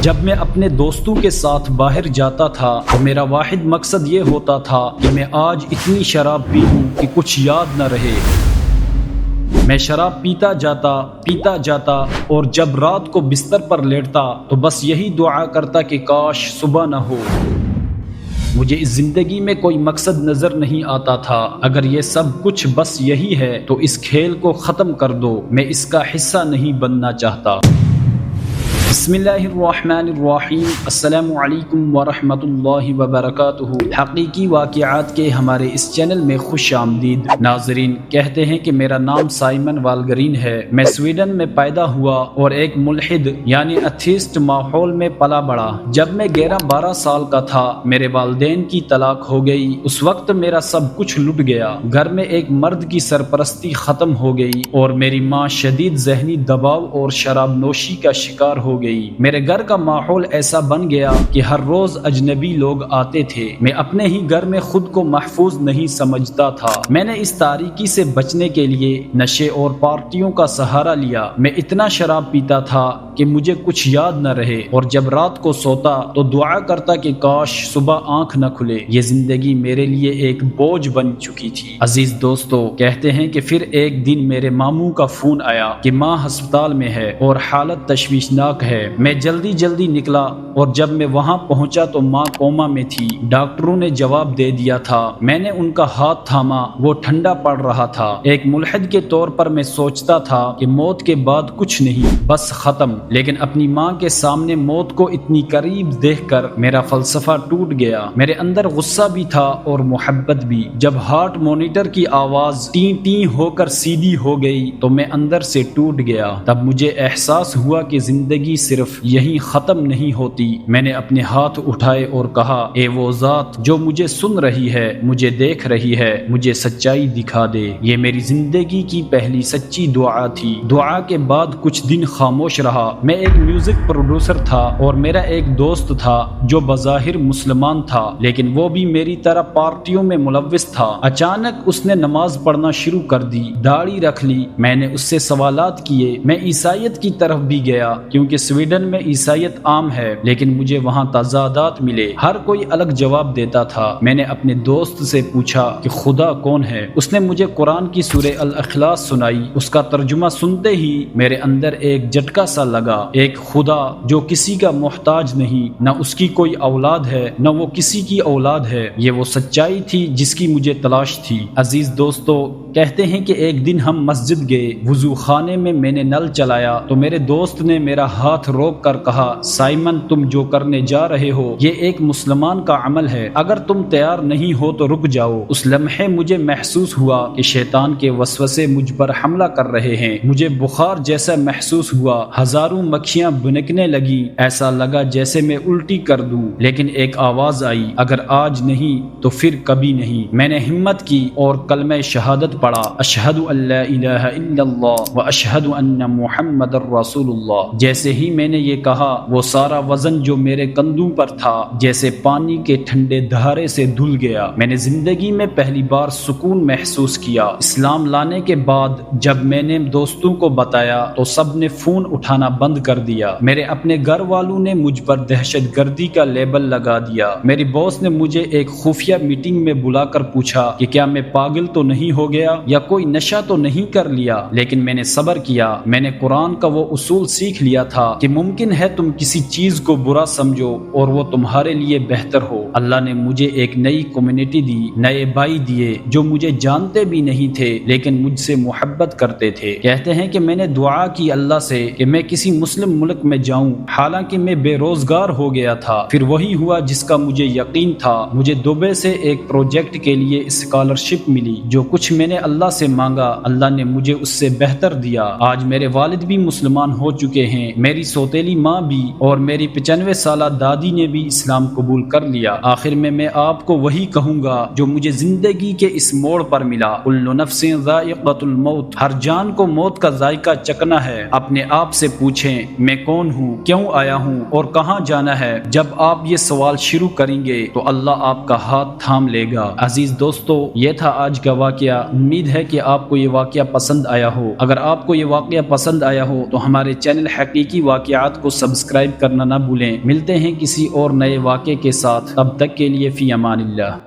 جب میں اپنے دوستوں کے ساتھ باہر جاتا تھا تو میرا واحد مقصد یہ ہوتا تھا کہ میں آج اتنی شراب پی لوں کہ کچھ یاد نہ رہے۔ میں شراب پیتا جاتا اور جب رات کو بستر پر لیٹتا تو بس یہی دعا کرتا کہ کاش صبح نہ ہو۔ مجھے اس زندگی میں کوئی مقصد نظر نہیں آتا تھا۔ اگر یہ سب کچھ بس یہی ہے تو اس کھیل کو ختم کر دو، میں اس کا حصہ نہیں بننا چاہتا۔ بسم اللہ الرحمن الرحیم۔ السلام علیکم ورحمۃ اللہ وبرکاتہ۔ حقیقی واقعات کے ہمارے اس چینل میں خوش آمدید۔ ناظرین، کہتے ہیں کہ میرا نام سائمن والگرین ہے۔ میں سویڈن میں پیدا ہوا اور ایک ملحد یعنی ایتھیسٹ ماحول میں پلا بڑھا۔ جب میں 11-12 سال کا تھا میرے والدین کی طلاق ہو گئی۔ اس وقت میرا سب کچھ لٹ گیا۔ گھر میں ایک مرد کی سرپرستی ختم ہو گئی اور میری ماں شدید ذہنی دباؤ اور شراب نوشی کا شکار ہو گئی۔ میرے گھر کا ماحول ایسا بن گیا کہ ہر روز اجنبی لوگ آتے تھے۔ میں اپنے ہی گھر میں خود کو محفوظ نہیں سمجھتا تھا۔ میں نے اس تاریکی سے بچنے کے لیے نشے اور پارٹیوں کا سہارا لیا۔ میں اتنا شراب پیتا تھا کہ مجھے کچھ یاد نہ رہے، اور جب رات کو سوتا تو دعا کرتا کہ کاش صبح آنکھ نہ کھلے۔ یہ زندگی میرے لیے ایک بوجھ بن چکی تھی۔ عزیز دوستو، کہتے ہیں کہ پھر ایک دن میرے ماموں کا فون آیا کہ ماں ہسپتال میں ہے اور حالت تشویشناک ہے۔ میں جلدی نکلا اور جب میں وہاں پہنچا تو ماں کوما میں تھی۔ ڈاکٹروں نے جواب دے دیا تھا۔ میں نے ان کا ہاتھ تھاما، وہ ٹھنڈا پڑ رہا تھا۔ ایک ملحد کے طور پر میں سوچتا تھا کہ موت کے بعد کچھ نہیں، بس ختم۔ لیکن اپنی ماں کے سامنے موت کو اتنی قریب دیکھ کر میرا فلسفہ ٹوٹ گیا۔ میرے اندر غصہ بھی تھا اور محبت بھی۔ جب ہارٹ مانیٹر کی آواز ٹیں ٹیں ہو کر سیدھی ہو گئی تو میں اندر سے ٹوٹ گیا۔ تب مجھے احساس ہوا کہ زندگی صرف یہی ختم نہیں ہوتی۔ میں نے اپنے ہاتھ اٹھائے اور کہا، اے وہ ذات جو مجھے سن رہی ہے، مجھے دیکھ رہی ہے، مجھے سچائی دکھا دے۔ یہ میری زندگی کی پہلی سچی دعا تھی۔ دعا کے بعد کچھ دن خاموش رہا۔ میں ایک میوزک پروڈیوسر تھا اور میرا ایک دوست تھا جو بظاہر مسلمان تھا لیکن وہ بھی میری طرح پارٹیوں میں ملوث تھا۔ اچانک اس نے نماز پڑھنا شروع کر دی، داڑھی رکھ لی۔ میں نے اس سے سوالات کیے۔ میں عیسائیت کی طرف بھی گیا کیونکہ سویڈن میں عیسائیت عام ہے، لیکن مجھے وہاں تضادات ملے۔ ہر کوئی الگ جواب دیتا تھا۔ میں نے اپنے دوست سے پوچھا کہ خدا کون ہے؟ اس نے مجھے قرآن کی سورہ الاخلاص سنائی۔ اس کا ترجمہ سنتے ہی میرے اندر ایک جھٹکا سا لگا۔ ایک خدا جو کسی کا محتاج نہیں، نہ اس کی کوئی اولاد ہے نہ وہ کسی کی اولاد ہے۔ یہ وہ سچائی تھی جس کی مجھے تلاش تھی۔ عزیز دوستو، کہتے ہیں کہ ایک دن ہم مسجد گئے۔ وضو خانے میں نے نل چلایا تو میرے دوست نے میرا ہاتھ روک کر کہا، سائمن تم جو کرنے جا رہے ہو یہ ایک مسلمان کا عمل ہے، اگر تم تیار نہیں ہو تو رک جاؤ۔ اس لمحے مجھے محسوس ہوا کہ شیطان کے وسوسے مجھ پر حملہ کر رہے ہیں۔ مجھے بخار جیسا محسوس ہوا، ہزاروں مکھیاں بنکنے لگی، ایسا لگا جیسے میں الٹی کر دوں۔ لیکن ایک آواز آئی، اگر آج نہیں تو پھر کبھی نہیں۔ میں نے ہمت کی اور کلمہ شہادت پڑھا، اشہد ان لا الہ الا اللہ و اشہد ان محمد رسول اللہ۔ جیسے ہی میں نے یہ کہا وہ سارا وزن جو میرے کندھوں پر تھا جیسے پانی کے ٹھنڈے دھارے سے دھل گیا۔ میں نے زندگی میں پہلی بار سکون محسوس کیا۔ اسلام لانے کے بعد جب میں نے دوستوں کو بتایا تو سب نے فون اٹھانا بند کر دیا۔ میرے اپنے گھر والوں نے مجھ پر دہشت گردی کا لیبل لگا دیا۔ میری باس نے مجھے ایک خفیہ میٹنگ میں بلا کر پوچھا کہ کیا میں پاگل تو نہیں ہو گیا یا کوئی نشہ تو نہیں کر لیا، لیکن میں نے صبر کیا۔ میں نے قرآن کا وہ اصول سیکھ لیا تھا کہ ممکن ہے تم کسی چیز کو برا سمجھو اور وہ تمہارے لیے بہتر ہو۔ اللہ نے مجھے ایک نئی کمیونٹی دی، نئے بھائی دیے جو مجھے جانتے بھی نہیں تھے لیکن مجھ سے محبت کرتے تھے۔ کہتے ہیں کہ میں نے دعا کی اللہ سے کہ میں کسی مسلم ملک میں جاؤں، حالانکہ میں بے روزگار ہو گیا تھا۔ پھر وہی ہوا جس کا مجھے یقین تھا۔ مجھے دبئی سے ایک پروجیکٹ کے لیے اسکالرشپ ملی۔ جو کچھ میں نے اللہ سے مانگا اللہ نے مجھے اس سے بہتر دیا۔ آج میرے والد بھی مسلمان ہو چکے ہیں، میری سوتیلی ماں بھی، اور میری 95 سالہ دادی نے بھی اسلام قبول کر لیا۔ آخر میں آپ کو وہی کہوں گا جو مجھے زندگی کے اس موڑ پر ملا، کل نفس ذائقۃ الموت، ہر جان کو موت کا ذائقہ چکنا ہے۔ اپنے آپ سے پوچھیں، میں کون ہوں، کیوں آیا ہوں اور کہاں جانا ہے؟ جب آپ یہ سوال شروع کریں گے تو اللہ آپ کا ہاتھ تھام لے گا۔ عزیز دوستو، یہ تھا آج کا واقعہ۔ امید ہے کہ آپ کو یہ واقعہ پسند آیا ہو۔ اگر آپ کو یہ واقعہ پسند آیا ہو تو ہمارے چینل حقیقی واقعات کو سبسکرائب کرنا نہ بھولیں۔ ملتے ہیں کسی اور نئے واقعے کے ساتھ، تب تک کے لیے فی امان اللہ۔